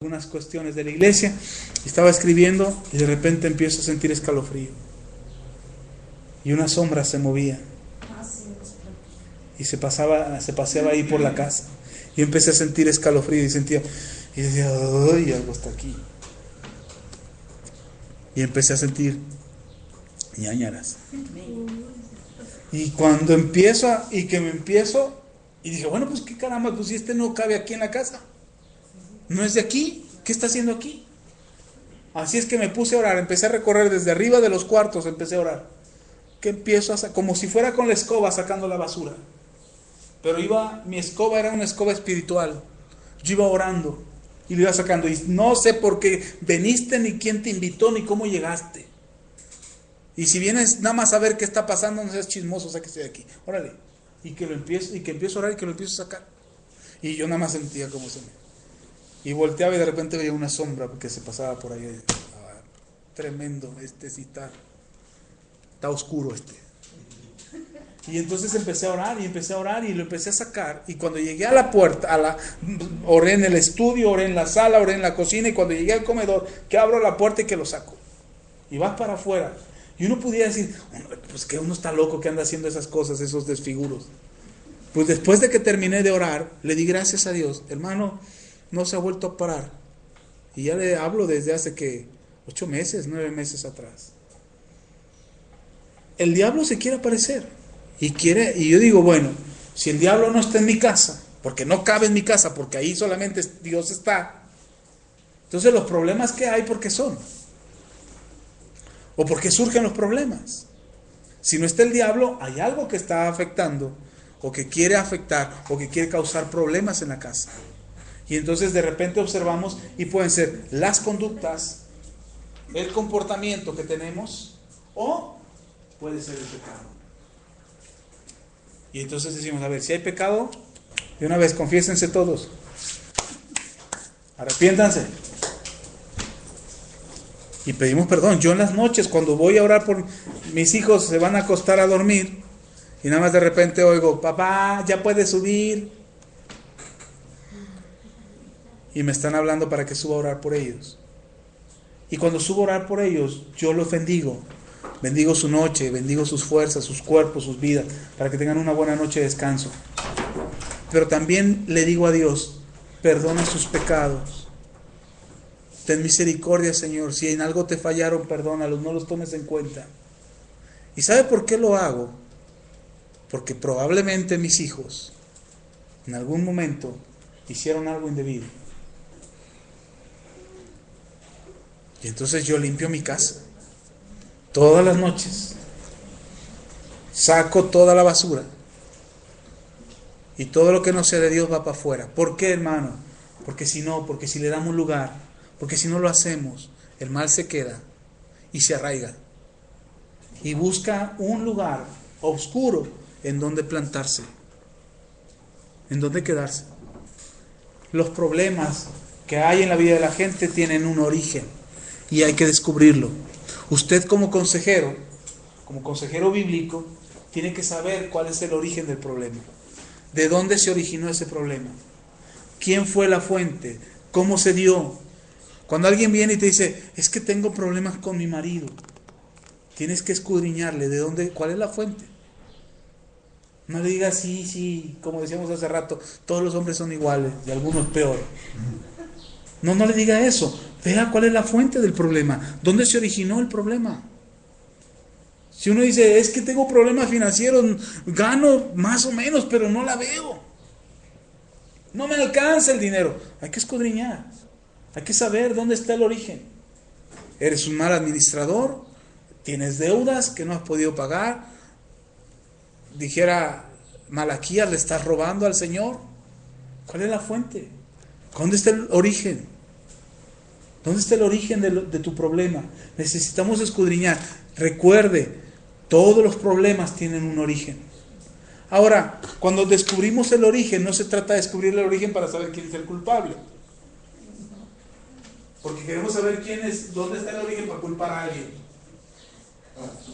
algunas cuestiones de la iglesia, estaba escribiendo y de repente empiezo a sentir escalofrío y una sombra se movía y se paseaba ahí por la casa y empecé a sentir escalofrío y decía, ¡ay, algo está aquí! Y empecé a sentir ñáñaras. Y cuando empiezo y dije, bueno, pues qué caramba, pues si este no cabe aquí en la casa, no es de aquí, ¿qué está haciendo aquí? Así es que me puse a orar, empecé a recorrer desde arriba de los cuartos, empecé a orar. Que empiezo como si fuera con la escoba sacando la basura. Pero mi escoba era una escoba espiritual. Yo iba orando y lo iba sacando. Y no sé por qué veniste, ni quién te invitó, ni cómo llegaste. Y si vienes nada más a ver qué está pasando, no seas chismoso, sáquese de aquí. Órale. Y que empiezo a orar y que lo empiezo a sacar. Y yo nada más sentía como se me... Y volteaba y de repente veía una sombra que se pasaba por ahí. Tremendo, sí está oscuro Y entonces empecé a orar y lo empecé a sacar. Y cuando llegué a la puerta, oré en el estudio, oré en la sala, oré en la cocina. Y cuando llegué al comedor, que abro la puerta y que lo saco. Y vas para afuera. Y uno pudiera decir, pues que uno está loco que anda haciendo esas cosas, esos desfiguros. Pues después de que terminé de orar, le di gracias a Dios. Hermano, no se ha vuelto a parar. Y ya le hablo desde hace 8 meses, 9 meses atrás. El diablo se quiere aparecer. Y yo digo, bueno, si el diablo no está en mi casa, porque no cabe en mi casa, porque ahí solamente Dios está, entonces los problemas que hay, ¿por qué son? ¿O por qué surgen los problemas? Si no está el diablo, hay algo que está afectando, o que quiere afectar, o que quiere causar problemas en la casa. Y entonces de repente observamos, y pueden ser las conductas, el comportamiento que tenemos, o puede ser el pecado. Y entonces decimos, a ver, si hay pecado, de una vez confiésense todos, arrepiéntanse y pedimos perdón. Yo en las noches, cuando voy a orar por mis hijos, se van a acostar a dormir y nada más de repente oigo, papá, ya puedes subir, y me están hablando para que suba a orar por ellos. Y cuando subo a orar por ellos, yo los bendigo su noche, bendigo sus fuerzas, sus cuerpos, sus vidas, para que tengan una buena noche de descanso. Pero también le digo a Dios, perdona sus pecados, ten misericordia, Señor, si en algo te fallaron, perdónalos, no los tomes en cuenta. ¿Y sabe por qué lo hago? Porque probablemente mis hijos en algún momento hicieron algo indebido. Y entonces yo limpio mi casa todas las noches, saco toda la basura y todo lo que no sea de Dios va para afuera. ¿Por qué, hermano? Porque si le damos lugar, porque si no lo hacemos, el mal se queda y se arraiga y busca un lugar oscuro en donde plantarse, en donde quedarse. Los problemas que hay en la vida de la gente tienen un origen y hay que descubrirlo. Usted como consejero bíblico, tiene que saber cuál es el origen del problema. ¿De dónde se originó ese problema? ¿Quién fue la fuente? ¿Cómo se dio? Cuando alguien viene y te dice, es que tengo problemas con mi marido, tienes que escudriñarle cuál es la fuente. No le digas, sí, como decíamos hace rato, todos los hombres son iguales y algunos peor. No le diga eso. Vea cuál es la fuente del problema. ¿Dónde se originó el problema? Si uno dice, es que tengo problemas financieros, gano más o menos, pero no la veo. No me alcanza el dinero. Hay que escudriñar. Hay que saber dónde está el origen. Eres un mal administrador, tienes deudas que no has podido pagar. Dijera Malaquías, le estás robando al Señor. ¿Cuál es la fuente? ¿Dónde está el origen? ¿Dónde está el origen de tu problema? Necesitamos escudriñar. Recuerde, todos los problemas tienen un origen. Ahora, cuando descubrimos el origen, no se trata de descubrir el origen para saber quién es el culpable. Porque queremos saber dónde está el origen para culpar a alguien.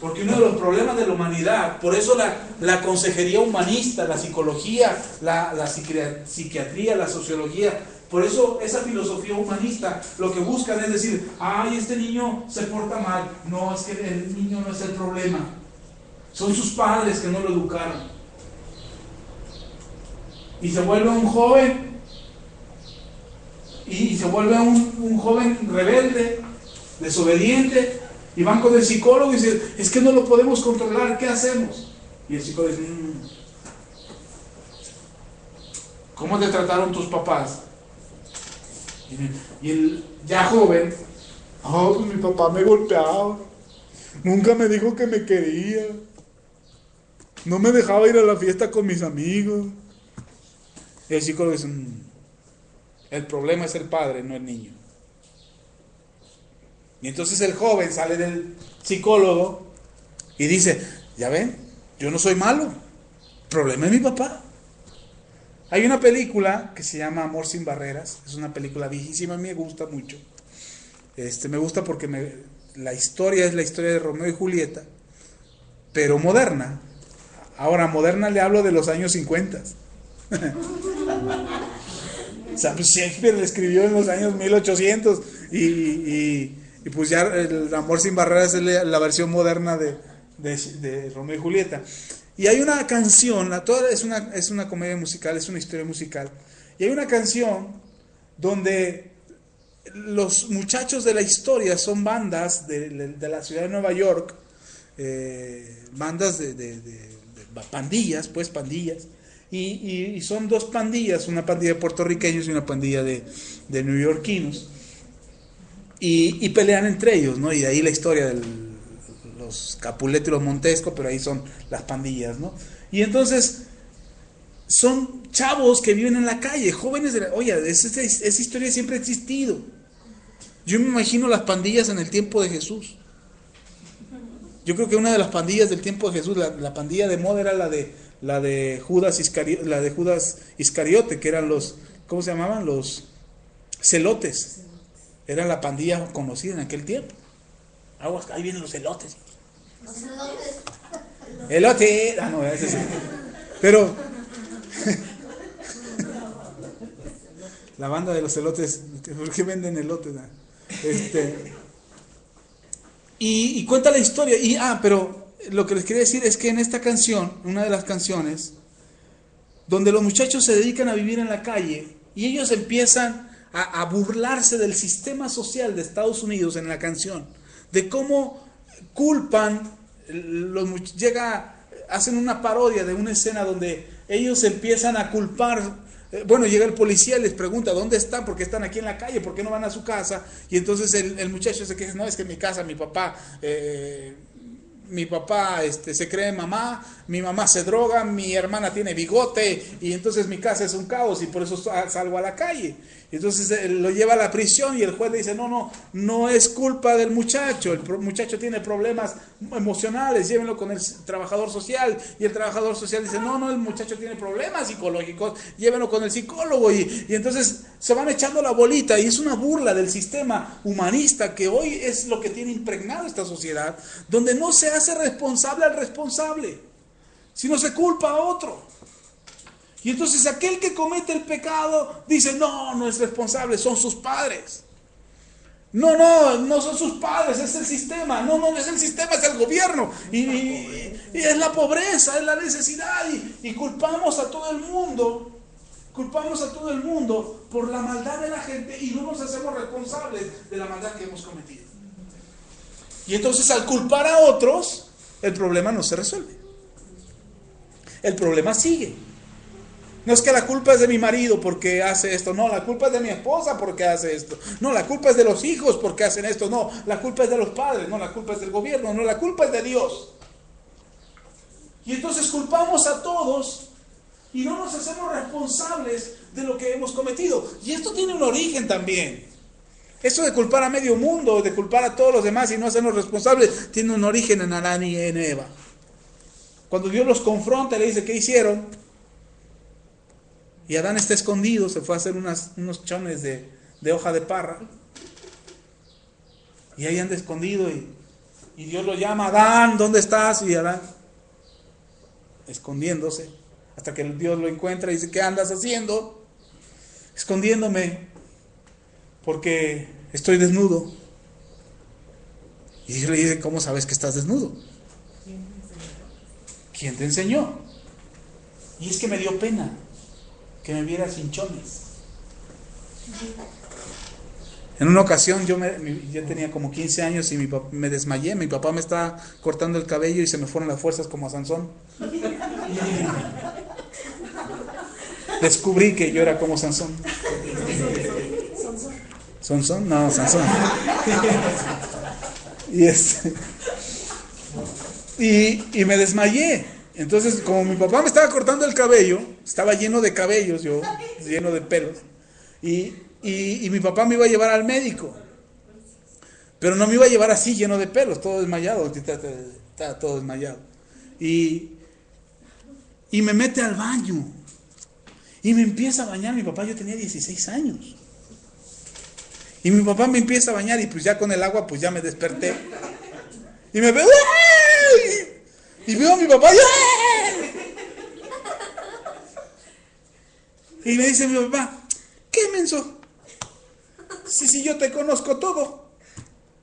Porque uno de los problemas de la humanidad, por eso la consejería humanista, la psicología, la psiquiatría, la sociología, Por eso esa filosofía humanista lo que buscan es decir, ay, este niño se porta mal. No, es que el niño no es el problema. Son sus padres que no lo educaron. Y se vuelve un joven, y se vuelve un joven rebelde, desobediente, y van con el psicólogo y dicen, es que no lo podemos controlar, ¿qué hacemos? Y el psicólogo dice, ¿cómo te trataron tus papás? Y el ya joven, pues mi papá me golpeaba, nunca me dijo que me quería, no me dejaba ir a la fiesta con mis amigos. Y el psicólogo dice, el problema es el padre, no el niño. Y entonces el joven sale del psicólogo y dice, ya ven, yo no soy malo, el problema es mi papá. Hay una película que se llama Amor sin barreras, es una película viejísima, me gusta mucho. Me gusta porque la historia es la historia de Romeo y Julieta, pero moderna. Ahora, moderna le hablo de los años 50. O sea, pues Shakespeare le escribió en los años 1800 y pues ya el Amor sin barreras es la versión moderna de Romeo y Julieta. Y hay una canción, toda es una comedia musical, es una historia musical, y hay una canción donde los muchachos de la historia son bandas de la ciudad de Nueva York, bandas de pandillas, pues pandillas, y son dos pandillas, una pandilla de puertorriqueños y una pandilla de neoyorquinos, y pelean entre ellos, ¿no? Y de ahí la historia de los Capuleto y los Montesco, pero ahí son las pandillas, ¿no? Y entonces son chavos que viven en la calle, jóvenes oye, esa historia siempre ha existido. Yo me imagino las pandillas en el tiempo de Jesús. Yo creo que una de las pandillas del tiempo de Jesús, la pandilla de moda era la de Judas Iscariote, que eran los, ¿cómo se llamaban? Los celotes. Era la pandilla conocida en aquel tiempo. Aguas, ahí vienen los celotes. Los elotes. Elote. No, ese sí. Pero la banda de los elotes, ¿por qué venden elotes? Y cuenta la historia. Pero lo que les quería decir es que en esta canción, una de las canciones, donde los muchachos se dedican a vivir en la calle y ellos empiezan a burlarse del sistema social de Estados Unidos en la canción, de cómo culpan, hacen una parodia de una escena donde ellos empiezan a culpar. Bueno, llega el policía y les pregunta, ¿dónde están? ¿Por qué están aquí en la calle? ¿Por qué no van a su casa? Y entonces el muchacho se queja, no, es que en mi casa mi papá se cree mamá, mi mamá se droga, mi hermana tiene bigote, y entonces mi casa es un caos y por eso salgo a la calle. Entonces lo lleva a la prisión y el juez le dice, no es culpa del muchacho, el muchacho tiene problemas emocionales, llévenlo con el trabajador social. Y el trabajador social dice, no, el muchacho tiene problemas psicológicos, llévenlo con el psicólogo. Y entonces se van echando la bolita, y es una burla del sistema humanista que hoy es lo que tiene impregnado esta sociedad, donde no se hace responsable al responsable, sino se culpa a otro. Y entonces aquel que comete el pecado dice, no es responsable, son sus padres. No son sus padres, es el sistema. No es el sistema, es el gobierno. Y es la pobreza, es la necesidad. Y culpamos a todo el mundo. Culpamos a todo el mundo por la maldad de la gente y no nos hacemos responsables de la maldad que hemos cometido. Y entonces al culpar a otros, el problema no se resuelve. El problema sigue. No es que la culpa es de mi marido porque hace esto, no, la culpa es de mi esposa porque hace esto, no, la culpa es de los hijos porque hacen esto, no, la culpa es de los padres, no, la culpa es del gobierno, no, la culpa es de Dios. Y entonces culpamos a todos y no nos hacemos responsables de lo que hemos cometido. Y esto tiene un origen también. Esto de culpar a medio mundo, de culpar a todos los demás y no hacernos responsables, tiene un origen en Adán y en Eva. Cuando Dios los confronta y le dice, ¿qué hicieron? Y Adán está escondido, se fue a hacer unos chones de hoja de parra. Y ahí anda escondido y Dios lo llama, Adán, ¿dónde estás? Y Adán, escondiéndose, hasta que Dios lo encuentra y dice, ¿qué andas haciendo? Escondiéndome. porque estoy desnudo. Y Dios le dice, ¿cómo sabes que estás desnudo? ¿Quién te enseñó? Y es que me dio pena que me viera hinchones. En una ocasión yo tenía como 15 años y me desmayé. Mi papá me estaba cortando el cabello y se me fueron las fuerzas como a Sansón. Descubrí que yo era como Sansón. ¿Sansón? No, Sansón. Y me desmayé. Entonces, como mi papá me estaba cortando el cabello, estaba lleno de cabellos, yo, lleno de pelos. Y mi papá me iba a llevar al médico. Pero no me iba a llevar así, lleno de pelos, todo desmayado. Estaba todo desmayado. Y me mete al baño. Y me empieza a bañar mi papá. Yo tenía 16 años. Y mi papá me empieza a bañar y pues ya con el agua pues ya me desperté. Y me veo... Y veo a mi papá... Y me dice mi papá, ¿qué menso? Si yo te conozco todo.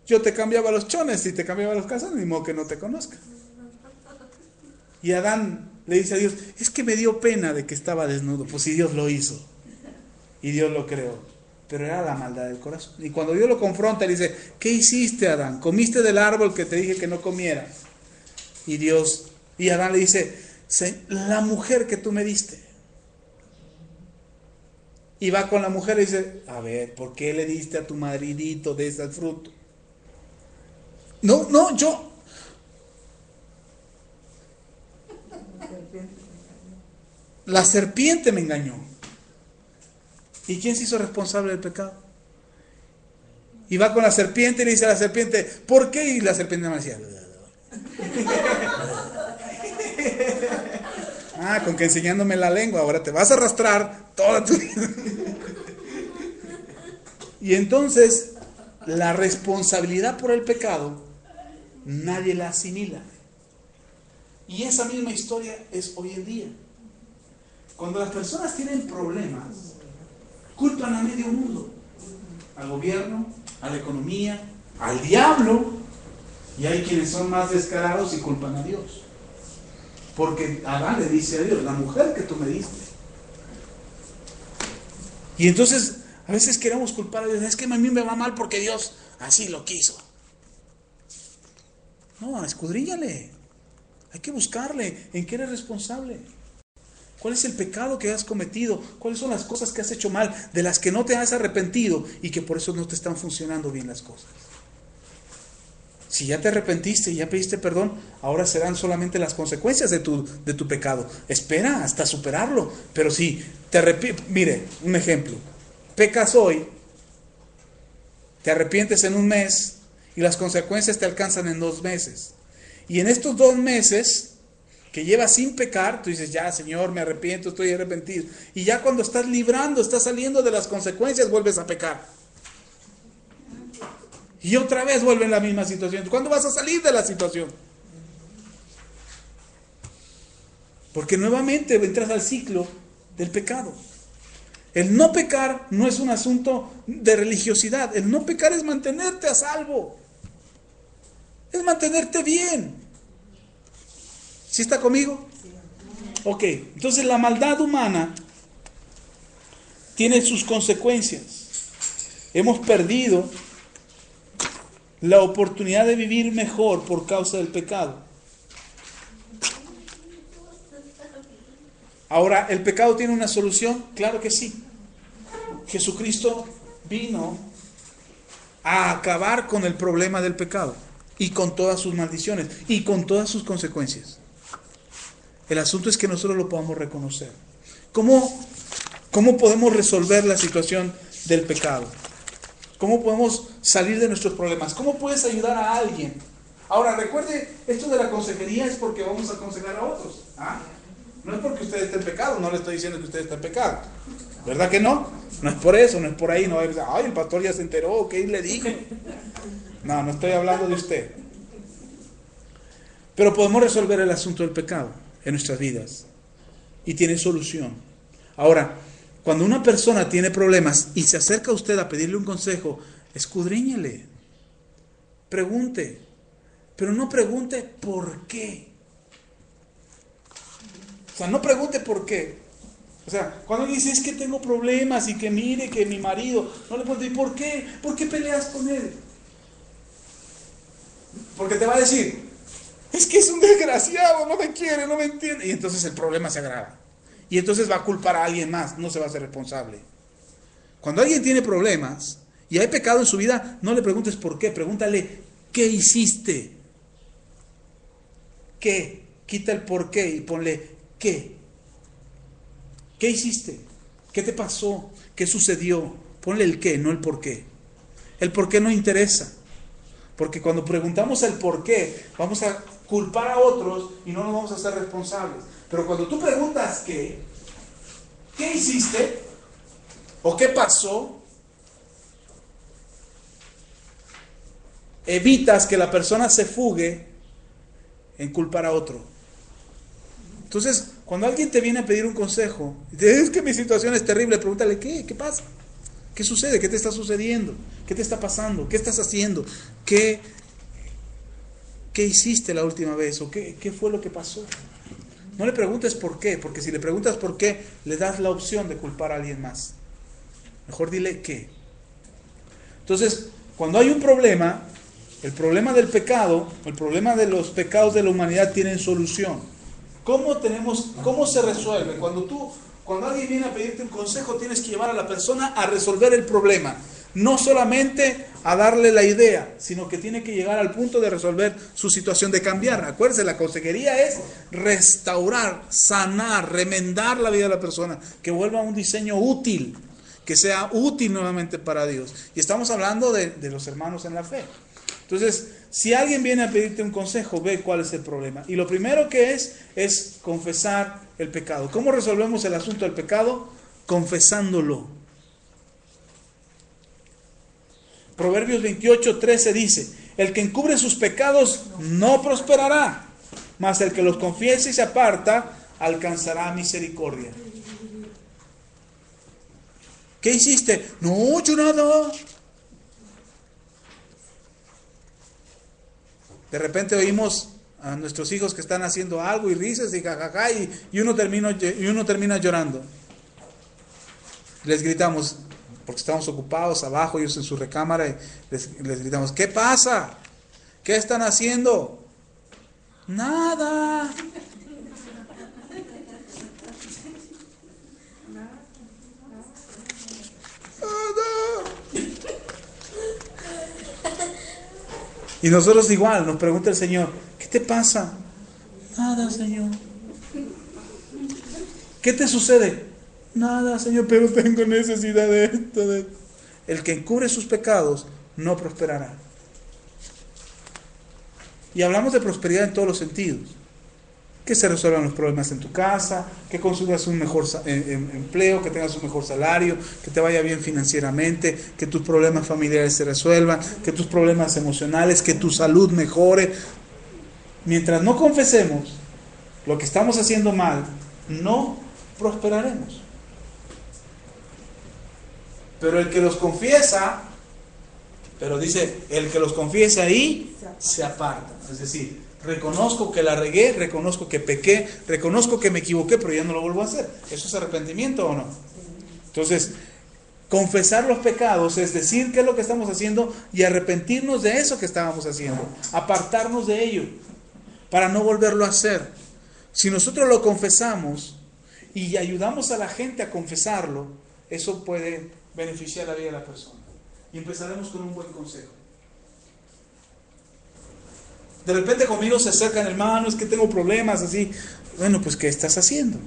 Yo te cambiaba los chones y te cambiaba los calzones, ni modo que no te conozca. Y Adán le dice a Dios, es que me dio pena de que estaba desnudo. Pues si Dios lo hizo y Dios lo creó, pero era la maldad del corazón. Y cuando Dios lo confronta, le dice, ¿qué hiciste, Adán? ¿Comiste del árbol que te dije que no comieras? Y Adán le dice, la mujer que tú me diste. Y va con la mujer y dice, a ver, ¿por qué le diste a tu maridito de ese fruto? No, yo... La serpiente me engañó. ¿Y quién se hizo responsable del pecado? Y va con la serpiente y le dice a la serpiente, ¿por qué? Y la serpiente me decía, con que enseñándome la lengua, ahora te vas a arrastrar toda tu vida. Y entonces, la responsabilidad por el pecado, nadie la asimila. Y esa misma historia es hoy en día. Cuando las personas tienen problemas, culpan a medio mundo, al gobierno, a la economía, al diablo, y hay quienes son más descarados y culpan a Dios. Porque Adán le dice a Dios, la mujer que tú me diste. Y entonces, a veces queremos culpar a Dios, es que a mí me va mal porque Dios así lo quiso. No, escudriñale. Hay que buscarle en qué eres responsable. ¿Cuál es el pecado que has cometido? ¿Cuáles son las cosas que has hecho mal, de las que no te has arrepentido y que por eso no te están funcionando bien las cosas? Si ya te arrepentiste y ya pediste perdón, ahora serán solamente las consecuencias de tu pecado. Espera hasta superarlo. Pero si te arrepientes, mire, un ejemplo. Pecas hoy, te arrepientes en un mes y las consecuencias te alcanzan en 2 meses. Y en estos 2 meses que llevas sin pecar, tú dices, ya Señor, me arrepiento, estoy arrepentido. Y ya cuando estás librando, estás saliendo de las consecuencias, vuelves a pecar. Y otra vez vuelve en la misma situación. ¿Cuándo vas a salir de la situación? Porque nuevamente entras al ciclo del pecado. El no pecar no es un asunto de religiosidad. El no pecar es mantenerte a salvo. Es mantenerte bien. ¿Sí está conmigo? Ok, entonces la maldad humana tiene sus consecuencias. Hemos perdido la oportunidad de vivir mejor por causa del pecado. Ahora, ¿el pecado tiene una solución? Claro que sí. Jesucristo vino a acabar con el problema del pecado y con todas sus maldiciones y con todas sus consecuencias. El asunto es que nosotros lo podamos reconocer. ¿Cómo podemos resolver la situación del pecado? ¿Cómo podemos salir de nuestros problemas? ¿Cómo puedes ayudar a alguien? Ahora, recuerde, esto de la consejería es porque vamos a aconsejar a otros. No es porque usted esté en pecado, no le estoy diciendo que usted está en pecado. ¿Verdad que no? No es por eso, no es por ahí. No va a decir, ay, el pastor ya se enteró, ¿qué le dijo? No estoy hablando de usted. Pero podemos resolver el asunto del pecado en nuestras vidas. Y tiene solución. Ahora, Cuando una persona tiene problemas y se acerca a usted a pedirle un consejo, escudriñele, pregunte, pero no pregunte por qué. O sea, no pregunte por qué. O sea, cuando alguien dice, es que tengo problemas y que mire que mi marido, no le pregunte, ¿y por qué? ¿Por qué peleas con él? Porque te va a decir, es que es un desgraciado, no me quiere, no me entiende. Y entonces el problema se agrava. Y entonces va a culpar a alguien más, no se va a hacer responsable. Cuando alguien tiene problemas y hay pecado en su vida, no le preguntes por qué, pregúntale, ¿qué hiciste? ¿Qué? Quita el por qué y ponle, ¿qué? ¿Qué hiciste? ¿Qué te pasó? ¿Qué sucedió? Ponle el qué, no el por qué. El por qué no interesa. Porque cuando preguntamos el por qué, vamos a culpar a otros y no nos vamos a hacer responsables. Pero cuando tú preguntas qué hiciste o qué pasó, evitas que la persona se fugue en culpar a otro. Entonces, cuando alguien te viene a pedir un consejo, y te dice, es que mi situación es terrible, pregúntale, ¿qué pasa? ¿Qué sucede? ¿Qué te está sucediendo? ¿Qué te está pasando? ¿Qué estás haciendo? ¿Qué hiciste la última vez? ¿O qué fue lo que pasó? No le preguntes por qué, porque si le preguntas por qué, le das la opción de culpar a alguien más. Mejor dile qué. Entonces, cuando hay un problema, el problema del pecado, el problema de los pecados de la humanidad tienen solución. ¿Cómo se resuelve? Cuando alguien viene a pedirte un consejo, tienes que llevar a la persona a resolver el problema. No solamente a darle la idea, sino que tiene que llegar al punto de resolver su situación, de cambiar. Acuérdense, la consejería es restaurar, sanar, remendar la vida de la persona, que vuelva a un diseño útil, que sea útil nuevamente para Dios. Y estamos hablando de los hermanos en la fe. Entonces, si alguien viene a pedirte un consejo, ve cuál es el problema. Y lo primero que es confesar el pecado. ¿Cómo resolvemos el asunto del pecado? Confesándolo. Proverbios 28:13 dice, el que encubre sus pecados no prosperará, mas el que los confiesa y se aparta alcanzará misericordia. ¿Qué hiciste? No, yo nada. De repente oímos a nuestros hijos que están haciendo algo y risas y jajaja y uno termina llorando. Les gritamos, porque estamos ocupados abajo, ellos en su recámara, y les gritamos, ¿qué pasa? ¿Qué están haciendo? Nada. Y nosotros igual, nos pregunta el Señor, ¿qué te pasa? Nada, Señor. ¿Qué te sucede? Nada, Señor, pero tengo necesidad de esto. El que encubre sus pecados no prosperará. Y hablamos de prosperidad en todos los sentidos. Que se resuelvan los problemas en tu casa, que consigas un mejor empleo, que tengas un mejor salario, que te vaya bien financieramente, que tus problemas familiares se resuelvan, que tus problemas emocionales, que tu salud mejore. Mientras no confesemos lo que estamos haciendo mal, no prosperaremos. Pero el que los confiesa, pero dice, el que los confiesa ahí se aparta. Es decir, reconozco que la regué, reconozco que pequé, reconozco que me equivoqué, pero ya no lo vuelvo a hacer. ¿Eso es arrepentimiento o no? Entonces, confesar los pecados es decir qué es lo que estamos haciendo y arrepentirnos de eso que estábamos haciendo, apartarnos de ello, para no volverlo a hacer. Si nosotros lo confesamos y ayudamos a la gente a confesarlo, eso puede beneficiar la vida de la persona. Y empezaremos con un buen consejo. De repente conmigo se acercan, hermano, es que tengo problemas así. Bueno, pues ¿qué estás haciendo?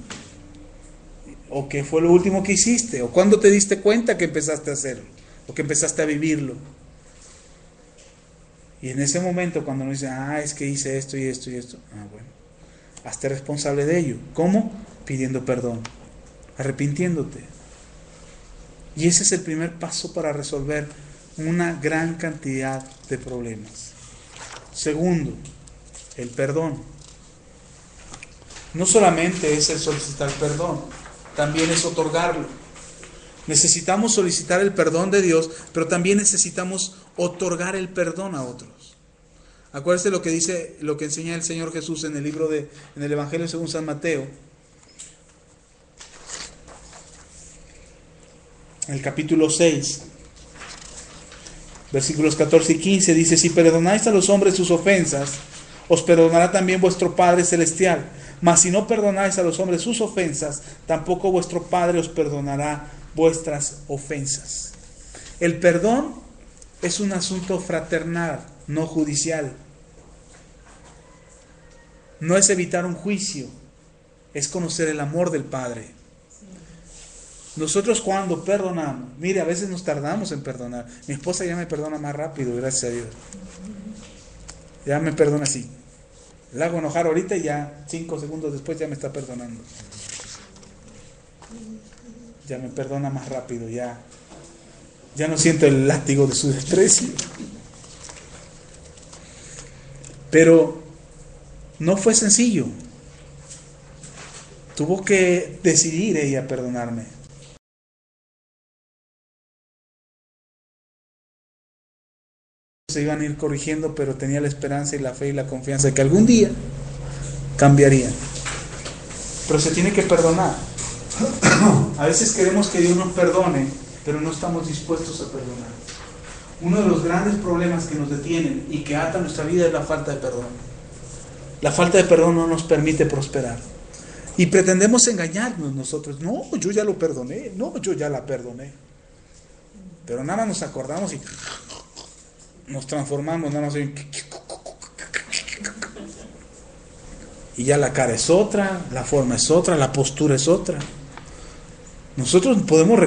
¿O qué fue lo último que hiciste? ¿O cuándo te diste cuenta que empezaste a hacerlo? ¿O que empezaste a vivirlo? Y en ese momento cuando nos dicen, es que hice esto y esto y esto. Bueno, hazte responsable de ello. ¿Cómo? Pidiendo perdón, arrepintiéndote. Y ese es el primer paso para resolver una gran cantidad de problemas. Segundo, el perdón. No solamente es el solicitar perdón, también es otorgarlo. Necesitamos solicitar el perdón de Dios, pero también necesitamos otorgar el perdón a otros. Acuérdense lo que dice, lo que enseña el Señor Jesús en el Evangelio según San Mateo, en el capítulo 6, versículos 14 y 15, dice: si perdonáis a los hombres sus ofensas, os perdonará también vuestro Padre Celestial. Mas si no perdonáis a los hombres sus ofensas, tampoco vuestro Padre os perdonará vuestras ofensas. El perdón es un asunto fraternal, no judicial. No es evitar un juicio, es conocer el amor del Padre. Nosotros cuando perdonamos, mire, a veces nos tardamos en perdonar. Mi esposa ya me perdona más rápido, gracias a Dios. Ya me perdona así. La hago enojar ahorita y ya 5 segundos después ya me está perdonando. Ya me perdona más rápido, ya no siento el látigo de su desprecio. Pero no fue sencillo. Tuvo que decidir ella perdonarme. Se iban a ir corrigiendo, pero tenía la esperanza y la fe y la confianza de que algún día cambiaría. Pero se tiene que perdonar. A veces queremos que Dios nos perdone, pero no estamos dispuestos a perdonar. Uno de los grandes problemas que nos detienen y que atan nuestra vida es la falta de perdón. La falta de perdón no nos permite prosperar. Y pretendemos engañarnos nosotros. No, yo ya lo perdoné. No, yo ya la perdoné. Pero nada más nos acordamos y nos transformamos, nada más y ya la cara es otra, la forma es otra, la postura es otra. Nosotros podemos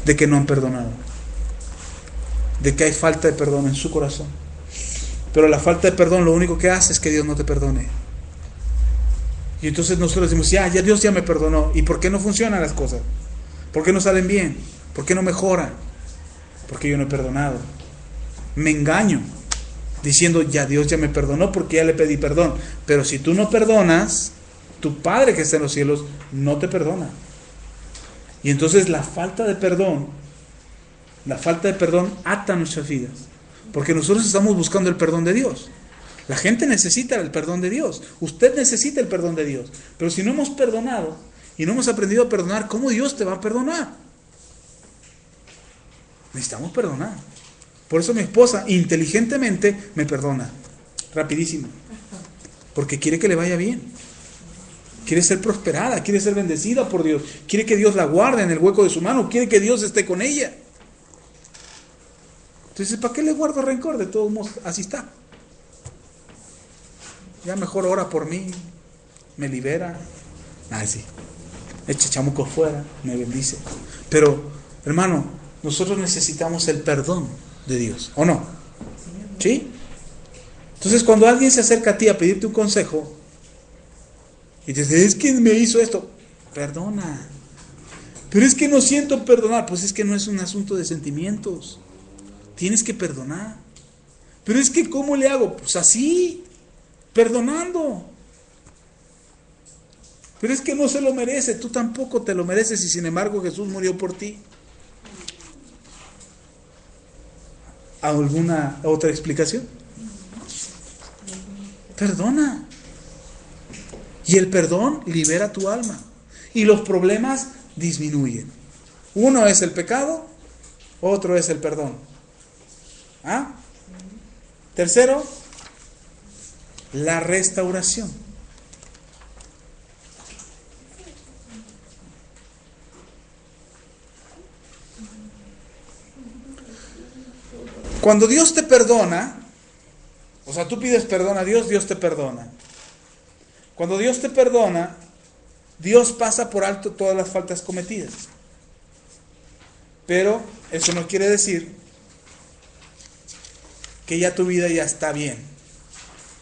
de que no han perdonado, de que hay falta de perdón en su corazón. Pero la falta de perdón lo único que hace es que Dios no te perdone. Y entonces nosotros decimos, ya Dios ya me perdonó. ¿Y por qué no funcionan las cosas? ¿Por qué no salen bien? ¿Por qué no mejoran? Porque yo no he perdonado. Me engaño diciendo, ya Dios ya me perdonó porque ya le pedí perdón. Pero si tú no perdonas, tu Padre que está en los cielos no te perdona. Y entonces la falta de perdón ata nuestras vidas. Porque nosotros estamos buscando el perdón de Dios. La gente necesita el perdón de Dios. Usted necesita el perdón de Dios. Pero si no hemos perdonado y no hemos aprendido a perdonar, ¿cómo Dios te va a perdonar? Necesitamos perdonar. Por eso mi esposa inteligentemente me perdona. Rapidísimo. Porque quiere que le vaya bien. Quiere ser prosperada, quiere ser bendecida por Dios. Quiere que Dios la guarde en el hueco de su mano. Quiere que Dios esté con ella. Entonces, ¿para qué le guardo rencor? De todos modos, así está. Ya mejor ora por mí, me libera. Sí, echa chamucos fuera, me bendice. Pero, hermano, nosotros necesitamos el perdón de Dios, ¿o no? ¿Sí? Entonces, cuando alguien se acerca a ti a pedirte un consejo y te dice, es que me hizo esto, perdona. Pero es que no siento perdonar. Pues es que no es un asunto de sentimientos. Tienes que perdonar. Pero es que ¿cómo le hago? Pues así, perdonando. Pero es que no se lo merece, tú tampoco te lo mereces y sin embargo Jesús murió por ti. ¿Alguna otra explicación? Perdona. Y el perdón libera tu alma. Y los problemas disminuyen. Uno es el pecado, otro es el perdón. ¿Ah? Tercero, la restauración. Cuando Dios te perdona, o sea, tú pides perdón a Dios, Dios te perdona. Cuando Dios te perdona, Dios pasa por alto todas las faltas cometidas. Pero eso no quiere decir que ya tu vida ya está bien.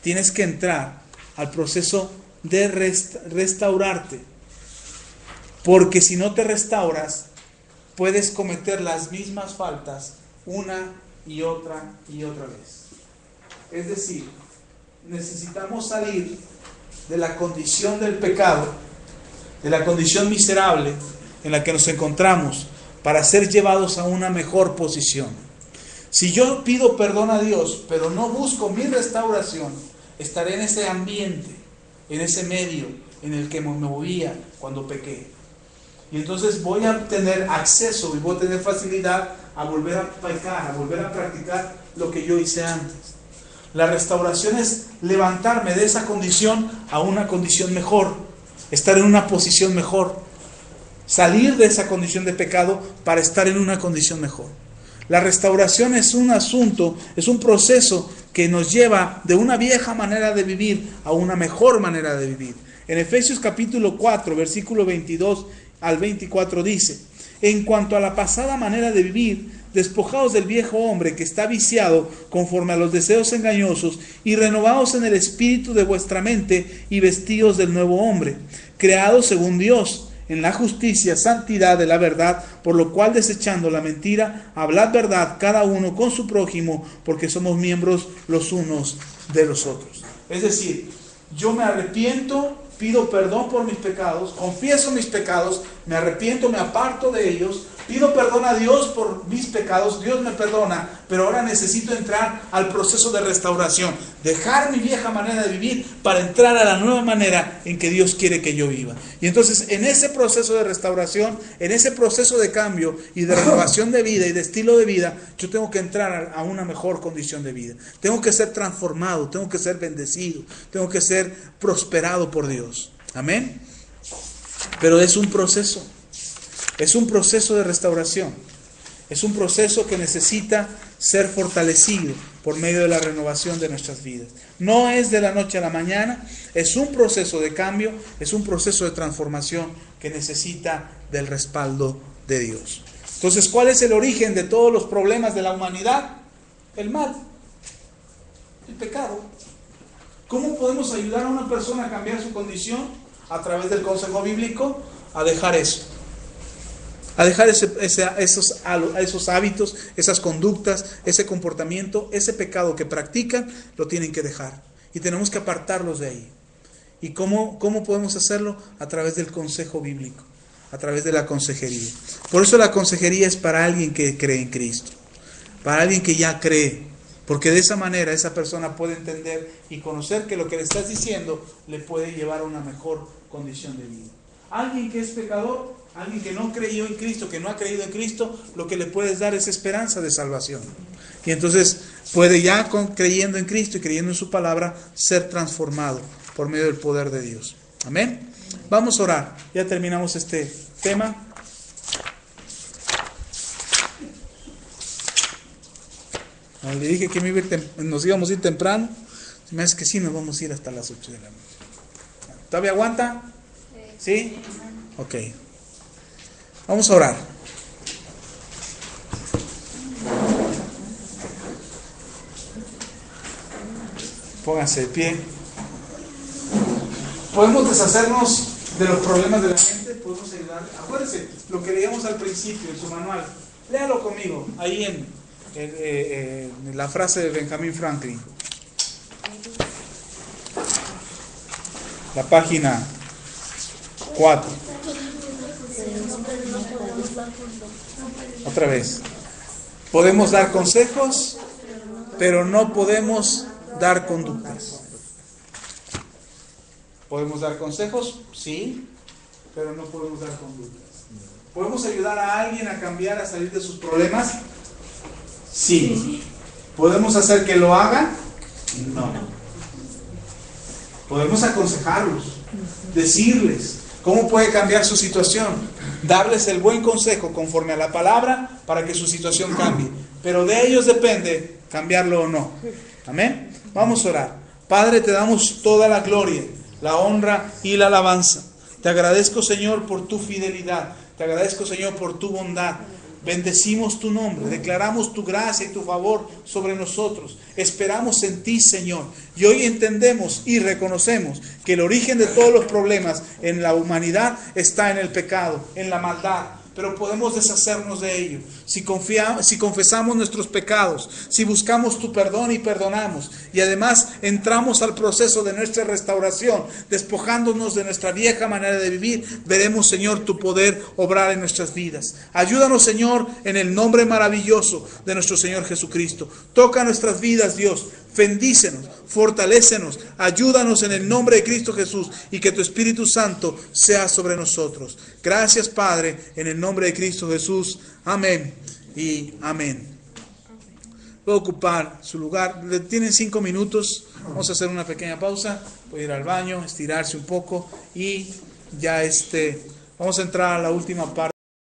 Tienes que entrar al proceso de restaurarte. Porque si no te restauras, puedes cometer las mismas faltas una y otra vez. Es decir, necesitamos salir de la condición del pecado, de la condición miserable en la que nos encontramos, para ser llevados a una mejor posición. Si yo pido perdón a Dios, pero no busco mi restauración, estaré en ese ambiente, en ese medio en el que me movía cuando pequé. Y entonces voy a tener acceso y voy a tener facilidad a volver a pecar, a volver a practicar lo que yo hice antes. La restauración es levantarme de esa condición a una condición mejor, estar en una posición mejor, salir de esa condición de pecado para estar en una condición mejor. La restauración es un asunto, es un proceso que nos lleva de una vieja manera de vivir a una mejor manera de vivir. En Efesios capítulo 4, versículo 22 al 24 dice: en cuanto a la pasada manera de vivir, despojaos del viejo hombre que está viciado conforme a los deseos engañosos, y renovaos en el espíritu de vuestra mente, y vestidos del nuevo hombre, creado según Dios, en la justicia, santidad de la verdad, por lo cual, desechando la mentira, hablad verdad cada uno con su prójimo, porque somos miembros los unos de los otros. Es decir, yo me arrepiento, pido perdón por mis pecados, confieso mis pecados, me arrepiento, me aparto de ellos, pido perdón a Dios por mis pecados, Dios me perdona, pero ahora necesito entrar al proceso de restauración, dejar mi vieja manera de vivir para entrar a la nueva manera en que Dios quiere que yo viva. Y entonces en ese proceso de restauración, en ese proceso de cambio y de renovación de vida y de estilo de vida, yo tengo que entrar a una mejor condición de vida. Tengo que ser transformado, tengo que ser bendecido, tengo que ser prosperado por Dios. Amén. Pero es un proceso. Es un proceso de restauración. Es un proceso que necesita ser fortalecido por medio de la renovación de nuestras vidas. No es de la noche a la mañana, es un proceso de cambio, es un proceso de transformación que necesita del respaldo de Dios. Entonces, ¿cuál es el origen de todos los problemas de la humanidad? El mal, el pecado. ¿Cómo podemos ayudar a una persona a cambiar su condición? A través del consejo bíblico, a dejar eso. A dejar esos hábitos, esas conductas, ese comportamiento, ese pecado que practican, lo tienen que dejar. Y tenemos que apartarlos de ahí. ¿Y cómo podemos hacerlo? A través del consejo bíblico, a través de la consejería. Por eso la consejería es para alguien que cree en Cristo, para alguien que ya cree. Porque de esa manera esa persona puede entender y conocer que lo que le estás diciendo le puede llevar a una mejor condición de vida. Alguien que es pecador, alguien que no creyó en Cristo, que no ha creído en Cristo, lo que le puedes dar es esperanza de salvación. Y entonces puede ya creyendo en Cristo y creyendo en su palabra ser transformado por medio del poder de Dios. Amén. Vamos a orar. Ya terminamos este tema. Le dije que nos íbamos a ir temprano. Se me hace que sí, nos vamos a ir hasta las 8 de la noche. ¿Todavía aguanta? ¿Sí? Ok. Vamos a orar. Pónganse de pie. Podemos deshacernos de los problemas de la gente, podemos ayudar. Acuérdense lo que leíamos al principio en su manual. Léalo conmigo, ahí en la frase de Benjamin Franklin. La página 4. Otra vez. Podemos dar consejos, pero no podemos dar conductas. ¿Podemos dar consejos? Sí, pero no podemos dar conductas. ¿Podemos ayudar a alguien a cambiar, a salir de sus problemas? Sí. ¿Podemos hacer que lo haga? No. Podemos aconsejarlos, decirles cómo puede cambiar su situación, darles el buen consejo conforme a la palabra para que su situación cambie. Pero de ellos depende cambiarlo o no. Amén. Vamos a orar. Padre, te damos toda la gloria, la honra y la alabanza. Te agradezco, Señor, por tu fidelidad. Te agradezco, Señor, por tu bondad. Bendecimos tu nombre, declaramos tu gracia y tu favor sobre nosotros. Esperamos en ti, Señor. Y hoy entendemos y reconocemos que el origen de todos los problemas en la humanidad está en el pecado, en la maldad. Pero podemos deshacernos de ello si confesamos nuestros pecados, si buscamos tu perdón y perdonamos. Y además entramos al proceso de nuestra restauración, despojándonos de nuestra vieja manera de vivir. Veremos, Señor, tu poder obrar en nuestras vidas. Ayúdanos, Señor, en el nombre maravilloso de nuestro Señor Jesucristo. Toca nuestras vidas, Dios. Bendícenos, fortalécenos, ayúdanos en el nombre de Cristo Jesús y que tu Espíritu Santo sea sobre nosotros. Gracias, Padre, en el nombre de Cristo Jesús. Amén y amén. Puedo ocupar su lugar. Tienen 5 minutos. Vamos a hacer una pequeña pausa. Puede ir al baño, estirarse un poco y ya vamos a entrar a la última parte.